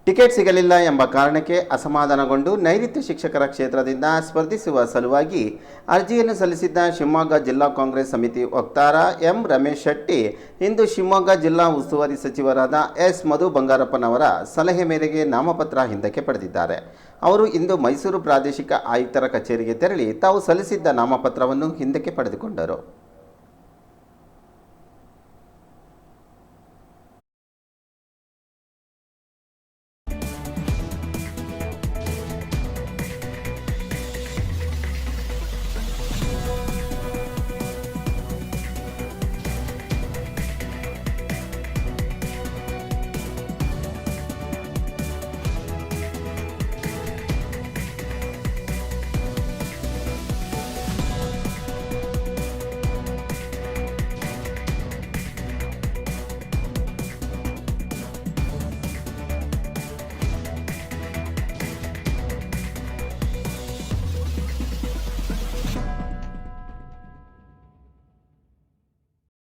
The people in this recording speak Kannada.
ಟಿಕೆಟ್ ಸಿಗಲಿಲ್ಲ ಎಂಬ ಕಾರಣಕ್ಕೆ ಅಸಮಾಧಾನಗೊಂಡು ನೈಋತ್ಯ ಶಿಕ್ಷಕರ ಕ್ಷೇತ್ರದಿಂದ ಸ್ಪರ್ಧಿಸುವ ಸಲುವಾಗಿ ಅರ್ಜಿಯನ್ನು ಸಲ್ಲಿಸಿದ್ದ ಶಿವಮೊಗ್ಗ ಜಿಲ್ಲಾ ಕಾಂಗ್ರೆಸ್ ಸಮಿತಿ ವಕ್ತಾರ ಎಂ ರಮೇಶ್ ಶೆಟ್ಟಿ ಇಂದು ಶಿವಮೊಗ್ಗ ಜಿಲ್ಲಾ ಉಸ್ತುವಾರಿ ಸಚಿವರಾದ ಎಸ್ ಮಧು ಬಂಗಾರಪ್ಪನವರ ಸಲಹೆ ಮೇರೆಗೆ ನಾಮಪತ್ರ ಹಿಂದಕ್ಕೆ ಪಡೆದಿದ್ದಾರೆ. ಅವರು ಇಂದು ಮೈಸೂರು ಪ್ರಾದೇಶಿಕ ಆಯುಕ್ತರ ಕಚೇರಿಗೆ ತೆರಳಿ ತಾವು ಸಲ್ಲಿಸಿದ್ದ ನಾಮಪತ್ರವನ್ನು ಹಿಂದಕ್ಕೆ ಪಡೆದುಕೊಂಡರು.